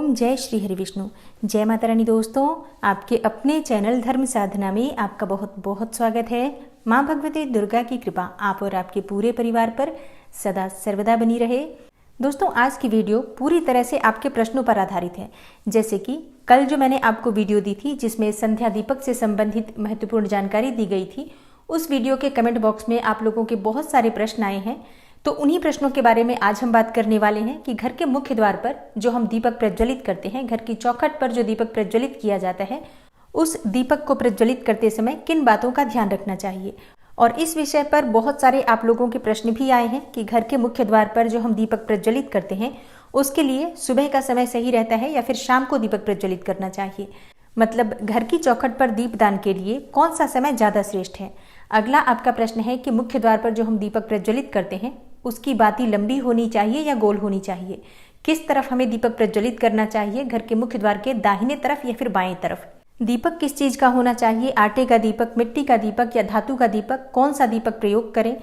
ओम जय श्री हरि विष्णु। जय माता रानी। दोस्तों, आपके अपने चैनल धर्म साधना में आपका बहुत बहुत स्वागत है। माँ भगवती दुर्गा की कृपा आप और आपके पूरे परिवार पर सदा सर्वदा बनी रहे। दोस्तों, आज की वीडियो पूरी तरह से आपके प्रश्नों पर आधारित है। जैसे कि कल जो मैंने आपको वीडियो दी थी जिसमें संध्या दीपक से संबंधित महत्वपूर्ण जानकारी दी गई थी, उस वीडियो के कमेंट बॉक्स में आप लोगों के बहुत सारे प्रश्न आए हैं। तो उन्हीं प्रश्नों के बारे में आज हम बात करने वाले हैं कि घर के मुख्य द्वार पर जो हम दीपक प्रज्वलित करते हैं, घर की चौखट पर जो दीपक प्रज्वलित किया जाता है, उस दीपक को प्रज्वलित करते समय किन बातों का ध्यान रखना चाहिए। और इस विषय पर बहुत सारे आप लोगों के प्रश्न भी आए हैं कि घर के मुख्य द्वार पर जो हम दीपक प्रज्वलित करते हैं उसके लिए सुबह का समय सही रहता है या फिर शाम को दीपक प्रज्वलित करना चाहिए। मतलब घर की चौखट पर दीपदान के लिए कौन सा समय ज्यादा श्रेष्ठ है। अगला आपका प्रश्न है कि मुख्य द्वार पर जो हम दीपक प्रज्वलित करते हैं उसकी बाती लंबी होनी चाहिए या गोल होनी चाहिए। किस तरफ हमें दीपक प्रज्वलित करना चाहिए, घर के मुख्य द्वार के दाहिने तरफ या फिर बाएं तरफ। दीपक किस चीज का होना चाहिए, आटे का दीपक, मिट्टी का दीपक या धातु का दीपक। कौन सा दीपक प्रयोग करें,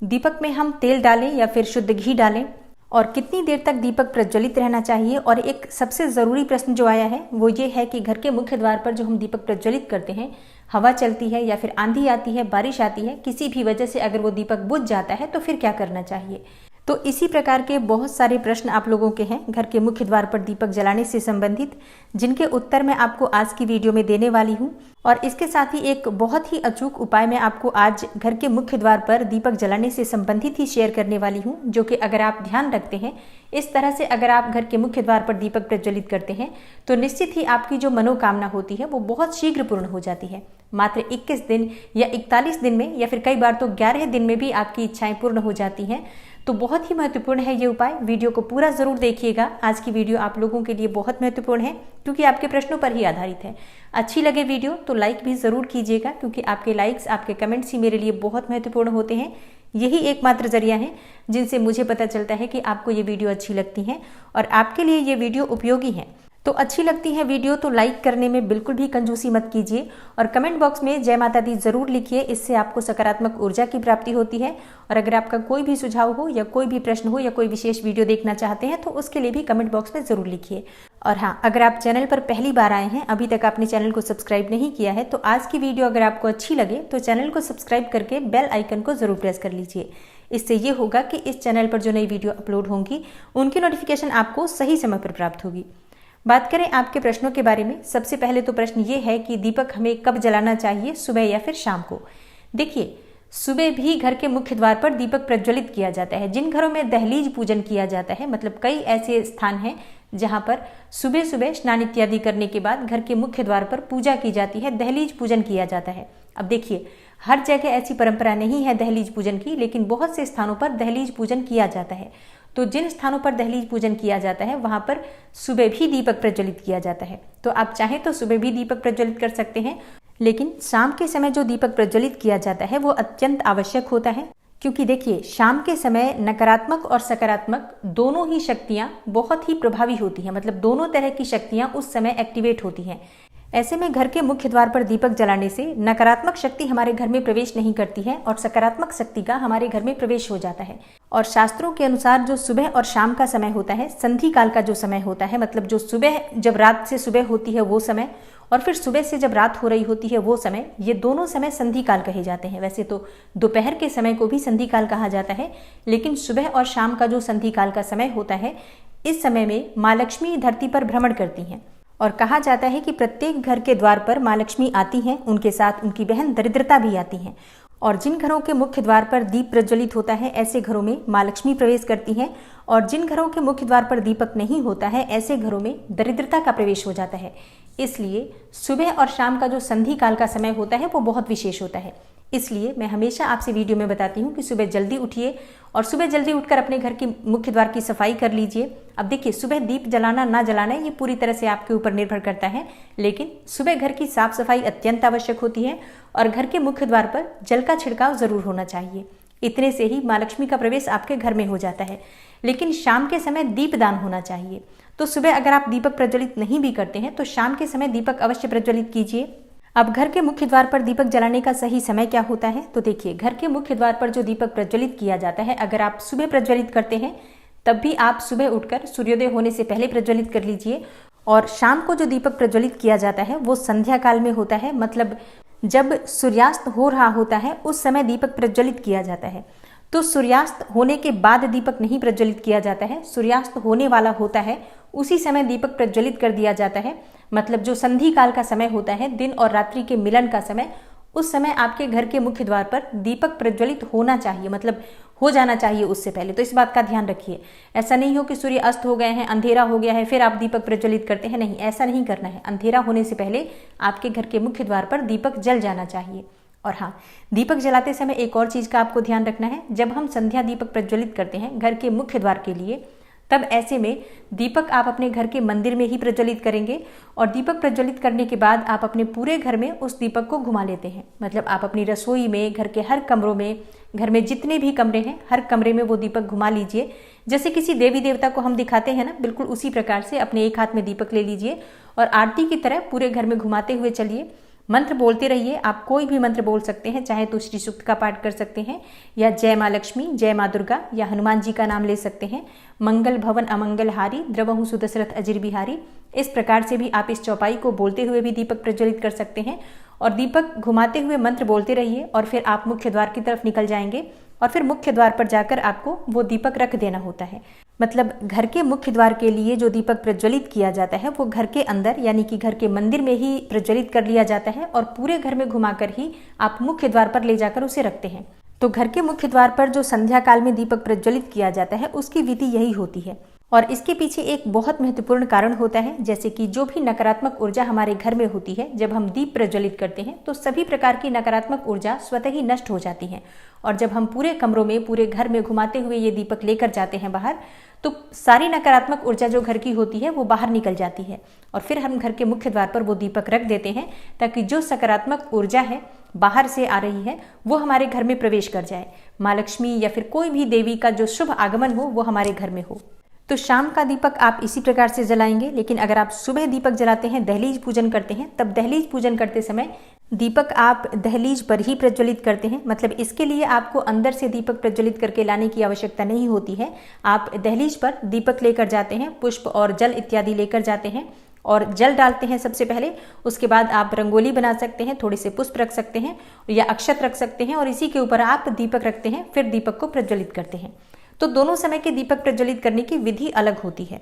दीपक में हम तेल डालें या फिर शुद्ध घी डालें, और कितनी देर तक दीपक प्रज्वलित रहना चाहिए। और एक सबसे ज़रूरी प्रश्न जो आया है वो ये है कि घर के मुख्य द्वार पर जो हम दीपक प्रज्वलित करते हैं, हवा चलती है या फिर आंधी आती है, बारिश आती है, किसी भी वजह से अगर वो दीपक बुझ जाता है तो फिर क्या करना चाहिए। तो इसी प्रकार के बहुत सारे प्रश्न आप लोगों के हैं घर के मुख्य द्वार पर दीपक जलाने से संबंधित, जिनके उत्तर मैं आपको आज की वीडियो में देने वाली हूं। और इसके साथ ही एक बहुत ही अचूक उपाय मैं आपको आज घर के मुख्य द्वार पर दीपक जलाने से संबंधित ही शेयर करने वाली हूं, जो कि अगर आप ध्यान रखते हैं, इस तरह से अगर आप घर के मुख्य द्वार पर दीपक प्रज्वलित करते हैं तो निश्चित ही आपकी जो मनोकामना होती है वो बहुत शीघ्र पूर्ण हो जाती है। मात्र 21 दिन या 41 दिन में या फिर कई बार तो 11 दिन में भी आपकी इच्छाएं पूर्ण हो जाती हैं। तो बहुत ही महत्वपूर्ण है ये उपाय। वीडियो को पूरा जरूर देखिएगा। आज की वीडियो आप लोगों के लिए बहुत महत्वपूर्ण है क्योंकि आपके प्रश्नों पर ही आधारित है। अच्छी लगे वीडियो तो लाइक भी जरूर कीजिएगा, क्योंकि आपके लाइक्स, आपके कमेंट्स ही मेरे लिए बहुत महत्वपूर्ण होते हैं। यही एकमात्र जरिया है जिनसे मुझे पता चलता है कि आपको ये वीडियो अच्छी लगती है और आपके लिए ये वीडियो उपयोगी है। तो अच्छी लगती है वीडियो तो लाइक करने में बिल्कुल भी कंजूसी मत कीजिए और कमेंट बॉक्स में जय माता दी जरूर लिखिए। इससे आपको सकारात्मक ऊर्जा की प्राप्ति होती है। और अगर आपका कोई भी सुझाव हो या कोई भी प्रश्न हो या कोई विशेष वीडियो देखना चाहते हैं तो उसके लिए भी कमेंट बॉक्स में जरूर लिखिए। और हाँ, अगर आप चैनल पर पहली बार आए हैं, अभी तक आपने चैनल को सब्सक्राइब नहीं किया है, तो आज की वीडियो अगर आपको अच्छी लगे तो चैनल को सब्सक्राइब करके बेल आइकन को जरूर प्रेस कर लीजिए। इससे ये होगा कि इस चैनल पर जो नई वीडियो अपलोड होंगी उनकी नोटिफिकेशन आपको सही समय पर प्राप्त होगी। बात करें आपके प्रश्नों के बारे में, सबसे पहले तो प्रश्न ये है कि दीपक हमें कब जलाना चाहिए, सुबह या फिर शाम को। देखिए, सुबह भी घर के मुख्य द्वार पर दीपक प्रज्वलित किया जाता है। जिन घरों में दहलीज पूजन किया जाता है, मतलब कई ऐसे स्थान हैं जहां पर सुबह सुबह स्नान इत्यादि करने के बाद घर के मुख्य द्वार पर पूजा की जाती है, दहलीज पूजन किया जाता है। अब देखिए, हर जगह ऐसी परंपरा नहीं है दहलीज पूजन की, लेकिन बहुत से स्थानों पर दहलीज पूजन किया जाता है। तो जिन स्थानों पर दहलीज पूजन किया जाता है वहां पर सुबह भी दीपक प्रज्वलित किया जाता है। तो आप चाहें तो सुबह भी दीपक प्रज्वलित कर सकते हैं, लेकिन शाम के समय जो दीपक प्रज्वलित किया जाता है वो अत्यंत आवश्यक होता है। क्योंकि देखिए, शाम के समय नकारात्मक और सकारात्मक दोनों ही शक्तियां बहुत ही प्रभावी होती हैं। मतलब दोनों तरह की शक्तियां उस समय एक्टिवेट होती हैं। ऐसे में घर के मुख्य द्वार पर दीपक जलाने से नकारात्मक शक्ति हमारे घर में प्रवेश नहीं करती है और सकारात्मक शक्ति का हमारे घर में प्रवेश हो जाता है। और शास्त्रों के अनुसार जो सुबह और शाम का समय होता है, संधि काल का जो समय होता है, मतलब जो सुबह जब रात से सुबह होती है वो समय और फिर सुबह से जब रात हो रही होती है वो समय, ये दोनों समय संधि काल कहे जाते हैं। वैसे तो दोपहर के समय को भी संधि काल कहा जाता है, लेकिन सुबह और शाम का जो संधि काल का समय होता है, इस समय में माँ लक्ष्मी धरती पर भ्रमण करती हैं। और कहा जाता है कि प्रत्येक घर के द्वार पर माँ लक्ष्मी आती हैं, उनके साथ उनकी बहन दरिद्रता भी आती हैं। और जिन घरों के मुख्य द्वार पर दीप प्रज्वलित होता है ऐसे घरों में माँ लक्ष्मी प्रवेश करती हैं, और जिन घरों के मुख्य द्वार पर दीपक नहीं होता है ऐसे घरों में दरिद्रता का प्रवेश हो जाता है। इसलिए सुबह और शाम का जो संधि काल का समय होता है वो बहुत विशेष होता है। इसलिए मैं हमेशा आपसे वीडियो में बताती हूँ कि सुबह जल्दी उठिए और सुबह जल्दी उठकर अपने घर की मुख्य द्वार की सफाई कर लीजिए। अब देखिए, सुबह दीप जलाना ना जलाना ये पूरी तरह से आपके ऊपर निर्भर करता है, लेकिन सुबह घर की साफ सफाई अत्यंत आवश्यक होती है और घर के मुख्य द्वार पर जल का छिड़काव जरूर होना चाहिए। इतने से ही माँ लक्ष्मी का प्रवेश आपके घर में हो जाता है। लेकिन शाम के समय दीपदान होना चाहिए। तो सुबह अगर आप दीपक प्रज्वलित नहीं भी करते हैं तो शाम के समय दीपक अवश्य प्रज्वलित कीजिए। अब घर के मुख्य द्वार पर दीपक जलाने का सही समय क्या होता है, तो देखिए, घर के मुख्य द्वार पर जो दीपक प्रज्वलित किया जाता है, अगर आप सुबह प्रज्वलित करते हैं तब भी आप सुबह उठकर सूर्योदय होने से पहले प्रज्वलित कर लीजिए। और शाम को जो दीपक प्रज्वलित किया जाता है वो संध्या काल में होता है, मतलब जब सूर्यास्त हो रहा होता है उस समय दीपक प्रज्वलित किया जाता है। तो सूर्यास्त होने के बाद दीपक नहीं प्रज्वलित किया जाता है, सूर्यास्त होने वाला होता है उसी समय दीपक प्रज्वलित कर दिया जाता है। मतलब जो संधि काल का समय होता है, दिन और रात्रि के मिलन का समय, उस समय आपके घर के मुख्य द्वार पर दीपक प्रज्वलित होना चाहिए, मतलब हो जाना चाहिए उससे पहले। तो इस बात का ध्यान रखिए। ऐसा नहीं हो कि सूर्य अस्त हो गए हैं, अंधेरा हो गया है, फिर आप दीपक प्रज्वलित करते हैं, नहीं, ऐसा नहीं करना है। अंधेरा होने से पहले आपके घर के मुख्य द्वार पर दीपक जल जाना चाहिए। और हाँ, दीपक जलाते समय एक और चीज़ का आपको ध्यान रखना है। जब हम संध्या दीपक प्रज्वलित करते हैं घर के मुख्य द्वार के लिए, तब ऐसे में दीपक आप अपने घर के मंदिर में ही प्रज्वलित करेंगे और दीपक प्रज्वलित करने के बाद आप अपने पूरे घर में उस दीपक को घुमा लेते हैं। मतलब आप अपनी रसोई में, घर के हर कमरों में, घर में जितने भी कमरे हैं हर कमरे में वो दीपक घुमा लीजिए। जैसे किसी देवी देवता को हम दिखाते हैं ना, बिल्कुल उसी प्रकार से अपने एक हाथ में दीपक ले लीजिए और आरती की तरह पूरे घर में घुमाते हुए चलिए। मंत्र बोलते रहिए। आप कोई भी मंत्र बोल सकते हैं, चाहे तो श्री सूक्त का पाठ कर सकते हैं या जय माँ लक्ष्मी, जय माँ दुर्गा, या हनुमान जी का नाम ले सकते हैं, मंगल भवन अमंगल हारी, द्रवहु सुदशरथ अजिर बिहारी। इस प्रकार से भी आप इस चौपाई को बोलते हुए भी दीपक प्रज्वलित कर सकते हैं और दीपक घुमाते हुए मंत्र बोलते रहिए और फिर आप मुख्य द्वार की तरफ निकल जाएंगे और फिर मुख्य द्वार पर जाकर आपको वो दीपक रख देना होता है। मतलब घर के मुख्य द्वार के लिए जो दीपक प्रज्वलित किया जाता है वो घर के अंदर यानी कि घर के मंदिर में ही प्रज्वलित कर लिया जाता है और पूरे घर में घुमाकर ही आप मुख्य द्वार पर ले जाकर उसे रखते हैं। तो घर के मुख्य द्वार पर जो संध्या काल में दीपक प्रज्वलित किया जाता है उसकी विधि यही होती है। और इसके पीछे एक बहुत महत्वपूर्ण कारण होता है, जैसे कि जो भी नकारात्मक ऊर्जा हमारे घर में होती है, जब हम दीप प्रज्वलित करते हैं तो सभी प्रकार की नकारात्मक ऊर्जा स्वतः ही नष्ट हो जाती है। और जब हम पूरे कमरों में, पूरे घर में घुमाते हुए ये दीपक लेकर जाते हैं बाहर, तो सारी नकारात्मक ऊर्जा जो घर की होती है वो बाहर निकल जाती है और फिर हम घर के मुख्य द्वार पर वो दीपक रख देते हैं ताकि जो सकारात्मक ऊर्जा है बाहर से आ रही है वो हमारे घर में प्रवेश कर जाए। माँ लक्ष्मी या फिर कोई भी देवी का जो शुभ आगमन हो वो हमारे घर में हो। तो शाम का दीपक आप इसी प्रकार से जलाएंगे। लेकिन अगर आप सुबह दीपक जलाते हैं, दहलीज पूजन करते हैं, तब दहलीज पूजन करते समय दीपक आप दहलीज पर ही प्रज्वलित करते हैं। मतलब इसके लिए आपको अंदर से दीपक प्रज्वलित करके लाने की आवश्यकता नहीं होती है। आप दहलीज पर दीपक लेकर जाते हैं, पुष्प और जल इत्यादि लेकर जाते हैं और जल डालते हैं सबसे पहले। उसके बाद आप रंगोली बना सकते हैं, थोड़े से पुष्प रख सकते हैं या अक्षत रख सकते हैं और इसी के ऊपर आप दीपक रखते हैं, फिर दीपक को प्रज्वलित करते हैं। तो दोनों समय के दीपक प्रज्वलित करने की विधि अलग होती है।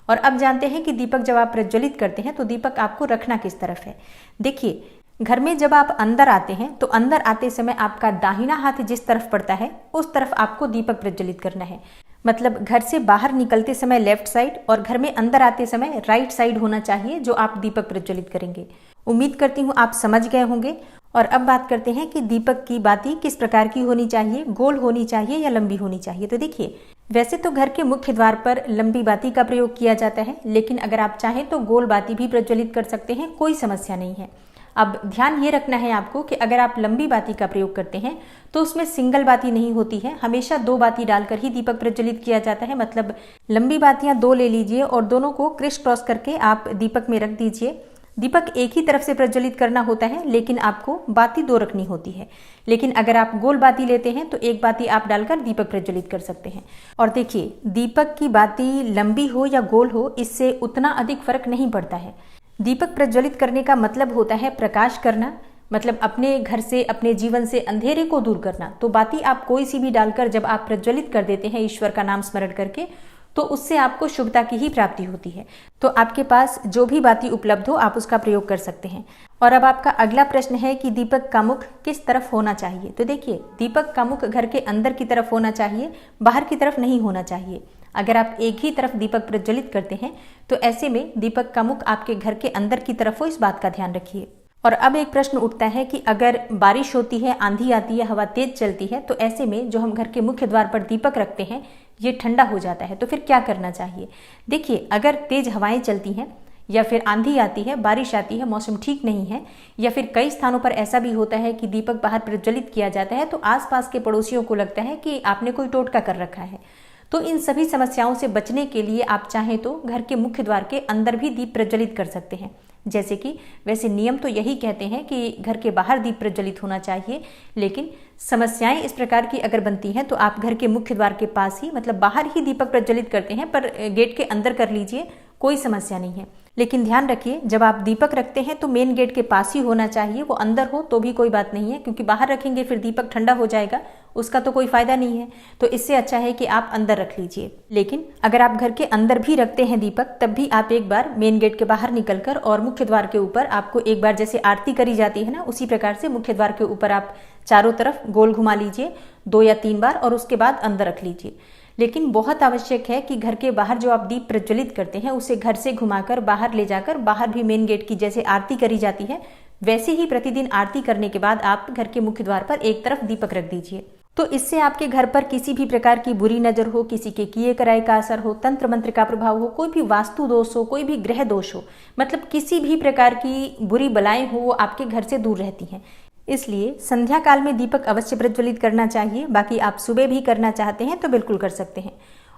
और अब जानते हैं कि दीपक जब आप प्रज्वलित करते हैं तो दीपक आपको रखना किस तरफ है। देखिए, घर में जब आप अंदर आते हैं तो अंदर आते समय आपका दाहिना हाथ जिस तरफ पड़ता है उस तरफ आपको दीपक प्रज्वलित करना है। मतलब घर से बाहर निकलते समय लेफ्ट साइड और घर में अंदर आते समय राइट साइड होना चाहिए जो आप दीपक प्रज्वलित करेंगे। उम्मीद करती हूँ आप समझ गए होंगे। और अब बात करते हैं कि दीपक की बाती किस प्रकार की होनी चाहिए, गोल होनी चाहिए या लंबी होनी चाहिए। तो देखिए, वैसे तो घर के मुख्य द्वार पर लंबी बाती का प्रयोग किया जाता है, लेकिन अगर आप चाहें तो गोल बाती भी प्रज्वलित कर सकते हैं, कोई समस्या नहीं है। अब ध्यान ये रखना है आपको कि अगर आप लंबी बाती का प्रयोग करते हैं तो उसमें सिंगल बाती नहीं होती है, हमेशा दो बाती डालकर ही दीपक प्रज्वलित किया जाता है। मतलब लंबी बातियां दो ले लीजिए और दोनों को क्रिस क्रॉस करके आप दीपक में रख दीजिए। दीपक एक ही तरफ से प्रज्वलित करना होता है, लेकिन आपको बाती दो रखनी होती है। लेकिन अगर आप गोल बाती लेते हैं तो एक बाती आप डालकर दीपक प्रज्वलित कर सकते हैं। और देखिए, दीपक की बाती लंबी हो या गोल हो, इससे उतना अधिक फर्क नहीं पड़ता है। दीपक प्रज्वलित करने का मतलब होता है प्रकाश करना, मतलब अपने घर से, अपने जीवन से अंधेरे को दूर करना। तो बाती आप कोई सी भी डालकर जब आप प्रज्वलित कर देते हैं ईश्वर का नाम स्मरण करके, तो उससे आपको शुभता की ही प्राप्ति होती है। तो आपके पास जो भी बाती उपलब्ध हो आप उसका प्रयोग कर सकते हैं। और अब आपका अगला प्रश्न है कि दीपक का मुख किस तरफ होना चाहिए। तो देखिए, दीपक का मुख घर के अंदर की तरफ होना चाहिए, बाहर की तरफ नहीं होना चाहिए। अगर आप एक ही तरफ दीपक प्रज्वलित करते हैं तो ऐसे में दीपक का मुख आपके घर के अंदर की तरफ हो, इस बात का ध्यान रखिए। और अब एक प्रश्न उठता है कि अगर बारिश होती है, आंधी आती है, हवा तेज चलती है, तो ऐसे में जो हम घर के मुख्य द्वार पर दीपक रखते हैं ये ठंडा हो जाता है, तो फिर क्या करना चाहिए। देखिए, अगर तेज हवाएं चलती हैं या फिर आंधी आती है, बारिश आती है, मौसम ठीक नहीं है, या फिर कई स्थानों पर ऐसा भी होता है कि दीपक बाहर प्रज्वलित किया जाता है तो आसपास के पड़ोसियों को लगता है कि आपने कोई टोटका कर रखा है। तो इन सभी समस्याओं से बचने के लिए आप चाहें तो घर के मुख्य द्वार के अंदर भी दीप प्रज्वलित कर सकते हैं। जैसे कि वैसे नियम तो यही कहते हैं कि घर के बाहर दीप प्रज्वलित होना चाहिए, लेकिन समस्याएं इस प्रकार की अगर बनती हैं तो आप घर के मुख्य द्वार के पास ही, मतलब बाहर ही दीपक प्रज्वलित करते हैं, पर गेट के अंदर कर लीजिए, कोई समस्या नहीं है। लेकिन ध्यान रखिए, जब आप दीपक रखते हैं तो मेन गेट के पास ही होना चाहिए। वो अंदर हो तो भी कोई बात नहीं है, क्योंकि बाहर रखेंगे फिर दीपक ठंडा हो जाएगा, उसका तो कोई फायदा नहीं है। तो इससे अच्छा है कि आप अंदर रख लीजिए। लेकिन अगर आप घर के अंदर भी रखते हैं दीपक, तब भी आप एक बार मेन गेट के बाहर निकलकर और मुख्य द्वार के ऊपर आपको एक बार जैसे आरती करी जाती है ना, उसी प्रकार से मुख्य द्वार के ऊपर आप चारों तरफ गोल घुमा लीजिए 2 या 3 बार, और उसके बाद अंदर रख लीजिए। लेकिन बहुत आवश्यक है कि घर के बाहर जो आप दीप प्रज्वलित करते हैं उसे घर से घुमाकर बाहर ले जाकर बाहर भी मेन गेट की जैसे आरती करी जाती है, वैसे ही प्रतिदिन आरती करने के बाद आप घर के मुख्य द्वार पर एक तरफ दीपक रख दीजिए। तो इससे आपके घर पर किसी भी प्रकार की बुरी नजर हो, किसी के किए कराए का असर हो, तंत्र मंत्र का प्रभाव हो, कोई भी वास्तु दोष हो, कोई भी ग्रह दोष हो, मतलब किसी भी प्रकार की बुरी बलाएं हो, वो आपके घर से दूर रहती हैं। इसलिए संध्या काल में दीपक अवश्य प्रज्वलित करना चाहिए। बाकी आप सुबह भी करना चाहते हैं तो बिल्कुल कर सकते हैं।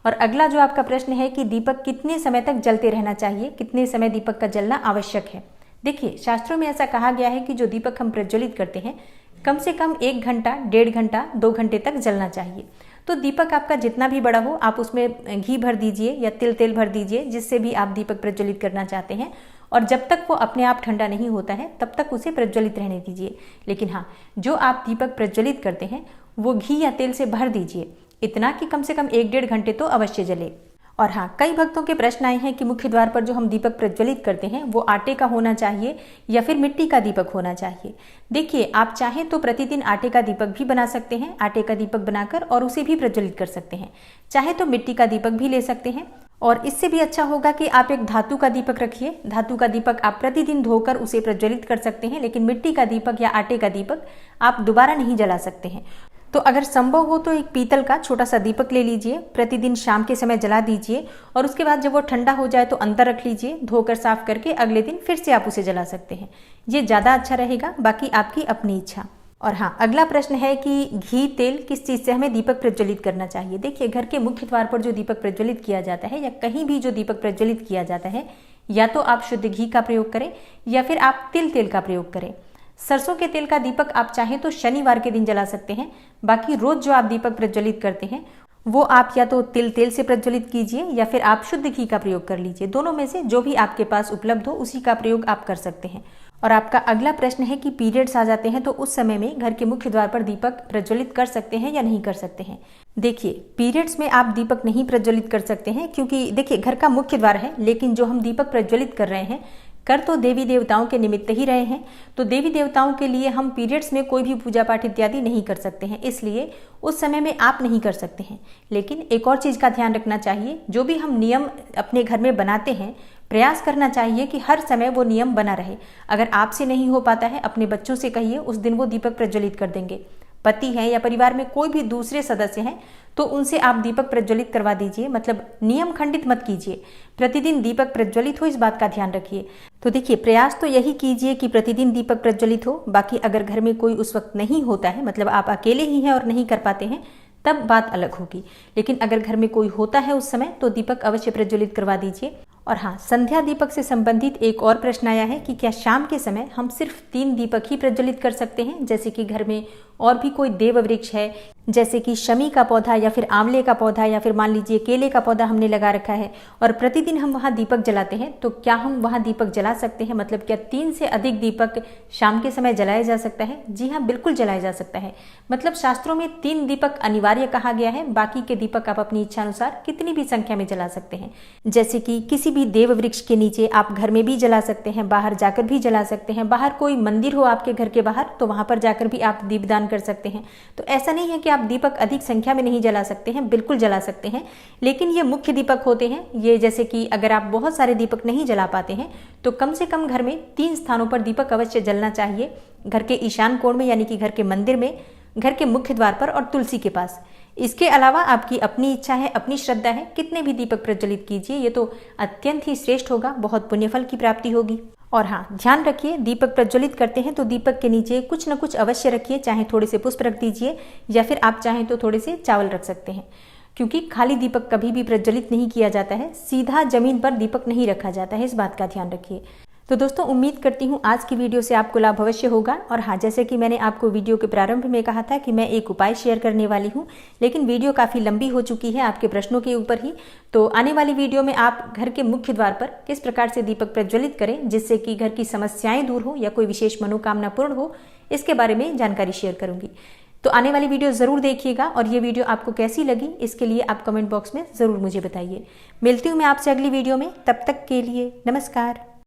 और अगला जो आपका प्रश्न है कि दीपक कितने समय तक जलते रहना चाहिए, कितने समय दीपक का जलना आवश्यक है। देखिए, शास्त्रों में ऐसा कहा गया है कि जो दीपक हम प्रज्वलित करते हैं कम से कम 1 घंटा, 1.5 घंटा, 2 घंटे तक जलना चाहिए। तो दीपक आपका जितना भी बड़ा हो, आप उसमें घी भर दीजिए या तेल भर दीजिए, जिससे भी आप दीपक प्रज्वलित करना चाहते हैं। और जब तक वो अपने आप ठंडा नहीं होता है तब तक उसे प्रज्वलित रहने दीजिए। लेकिन हाँ, जो आप दीपक प्रज्वलित करते हैं वो घी या तेल से भर दीजिए, इतना कि कम से कम 1-1.5 घंटे तो अवश्य जले। और हाँ, कई भक्तों के प्रश्न आए हैं कि मुख्य द्वार पर जो हम दीपक प्रज्वलित करते हैं वो आटे का होना चाहिए या फिर मिट्टी का दीपक होना चाहिए। देखिए, आप चाहें तो प्रतिदिन आटे का दीपक भी बना सकते हैं, आटे का दीपक बनाकर और उसे भी प्रज्वलित कर सकते हैं। चाहे तो मिट्टी का दीपक भी ले सकते हैं, और इससे भी अच्छा होगा कि आप एक धातु का दीपक रखिए। धातु का दीपक आप प्रतिदिन धोकर उसे प्रज्वलित कर सकते हैं, लेकिन मिट्टी का दीपक या आटे का दीपक आप दोबारा नहीं जला सकते हैं। तो अगर संभव हो तो एक पीतल का छोटा सा दीपक ले लीजिए, प्रतिदिन शाम के समय जला दीजिए, और उसके बाद जब वो ठंडा हो जाए तो अंदर रख लीजिए, धोकर साफ करके अगले दिन फिर से आप उसे जला सकते हैं। ये ज़्यादा अच्छा रहेगा, बाकी आपकी अपनी इच्छा। और हाँ, अगला प्रश्न है कि घी तेल किस चीज़ से हमें दीपक प्रज्वलित करना चाहिए। देखिए, घर के मुख्य द्वार पर जो दीपक प्रज्वलित किया जाता है या कहीं भी जो दीपक प्रज्वलित किया जाता है, या तो आप शुद्ध घी का प्रयोग करें या फिर आप तेल का प्रयोग करें। सरसों के तेल का दीपक आप चाहें तो शनिवार के दिन जला सकते हैं। बाकी रोज जो आप दीपक प्रज्वलित करते हैं वो आप या तो तेल से प्रज्वलित कीजिए या फिर आप शुद्ध घी का प्रयोग कर लीजिए। दोनों में से जो भी आपके पास उपलब्ध हो उसी का प्रयोग आप कर सकते हैं। और आपका अगला प्रश्न है कि पीरियड्स आ जाते हैं तो उस समय में घर के मुख्य द्वार पर दीपक प्रज्वलित कर सकते हैं या नहीं कर सकते हैं। देखिए, पीरियड्स में आप दीपक नहीं प्रज्वलित कर सकते हैं, क्योंकि देखिए घर का मुख्य द्वार है, लेकिन जो हम दीपक प्रज्वलित कर रहे हैं कर तो देवी देवताओं के निमित्त ही रहे हैं। तो देवी देवताओं के लिए हम पीरियड्स में कोई भी पूजा पाठ इत्यादि नहीं कर सकते हैं, इसलिए उस समय में आप नहीं कर सकते हैं। लेकिन एक और चीज़ का ध्यान रखना चाहिए, जो भी हम नियम अपने घर में बनाते हैं प्रयास करना चाहिए कि हर समय वो नियम बना रहे। अगर आपसे नहीं हो पाता है, अपने बच्चों से कहिए, उस दिन वो दीपक प्रज्वलित कर देंगे। पति हैं या परिवार में कोई भी दूसरे सदस्य हैं तो उनसे आप दीपक प्रज्वलित करवा दीजिए, मतलब नियम खंडित मत कीजिए। प्रतिदिन दीपक प्रज्वलित हो, इस बात का ध्यान रखिए। तो देखिए, प्रयास तो यही कीजिए कि प्रतिदिन दीपक प्रज्वलित हो। बाकी अगर घर में कोई उस वक्त नहीं होता है, मतलब आप अकेले ही हैं और नहीं कर पाते हैं, तब बात अलग होगी। लेकिन अगर घर में कोई होता है उस समय तो दीपक अवश्य प्रज्वलित करवा दीजिए। और हाँ, संध्या दीपक से संबंधित एक और प्रश्न आया है कि क्या शाम के समय हम सिर्फ 3 दीपक ही प्रज्वलित कर सकते हैं, जैसे कि घर में और भी कोई देव वृक्ष है, जैसे कि शमी का पौधा या फिर आंवले का पौधा या फिर मान लीजिए केले का पौधा हमने लगा रखा है और प्रतिदिन हम वहाँ दीपक जलाते हैं, तो क्या हम वहाँ दीपक जला सकते हैं? मतलब क्या 3 से अधिक दीपक शाम के समय जलाया जा सकता है? जी हाँ, बिल्कुल जलाया जा सकता है। मतलब शास्त्रों में 3 दीपक अनिवार्य कहा गया है, बाकी के दीपक आप अपनी इच्छा अनुसार कितनी भी संख्या में जला सकते हैं। जैसे कि किसी भी देव वृक्ष के नीचे आप घर में भी जला सकते हैं, बाहर जाकर भी जला सकते हैं। बाहर कोई मंदिर हो आपके घर के बाहर तो वहां पर जाकर भी आप दीपदान कर सकते हैं। तो ऐसा नहीं है कि आप दीपक अधिक संख्या में नहीं जला सकते हैं, बिल्कुल जला सकते हैं। लेकिन ये मुख्य दीपक होते हैं। ये जैसे कि अगर आप बहुत सारे दीपक नहीं जला पाते हैं तो कम से कम घर में 3 स्थानों पर दीपक अवश्य जलना चाहिए। घर के ईशान कोण में, यानी कि घर के मंदिर में, घर के मुख्य द्वार पर और तुलसी के पास। इसके अलावा आपकी अपनी इच्छा है, अपनी श्रद्धा है, कितने भी दीपक प्रज्वलित कीजिए, ये तो अत्यंत ही श्रेष्ठ होगा, बहुत पुण्य फल की प्राप्ति होगी। और हाँ, ध्यान रखिए, दीपक प्रज्वलित करते हैं तो दीपक के नीचे कुछ न कुछ अवश्य रखिए। चाहे थोड़े से पुष्प रख दीजिए या फिर आप चाहें तो थोड़े से चावल रख सकते हैं, क्योंकि खाली दीपक कभी भी प्रज्वलित नहीं किया जाता है। सीधा जमीन पर दीपक नहीं रखा जाता है, इस बात का ध्यान रखिए। तो दोस्तों उम्मीद करती हूँ आज की वीडियो से आपको लाभ अवश्य होगा। और हाँ, जैसे कि मैंने आपको वीडियो के प्रारंभ में कहा था कि मैं एक उपाय शेयर करने वाली हूँ, लेकिन वीडियो काफ़ी लंबी हो चुकी है आपके प्रश्नों के ऊपर ही। तो आने वाली वीडियो में आप घर के मुख्य द्वार पर किस प्रकार से दीपक प्रज्वलित करें जिससे कि घर की समस्याएं दूर हो या कोई विशेष मनोकामना पूर्ण हो, इसके बारे में जानकारी शेयर करूंगी। तो आने वाली वीडियो ज़रूर देखिएगा और ये वीडियो आपको कैसी लगी इसके लिए आप कमेंट बॉक्स में ज़रूर मुझे बताइए। मिलती हूँ मैं आपसे अगली वीडियो में, तब तक के लिए नमस्कार।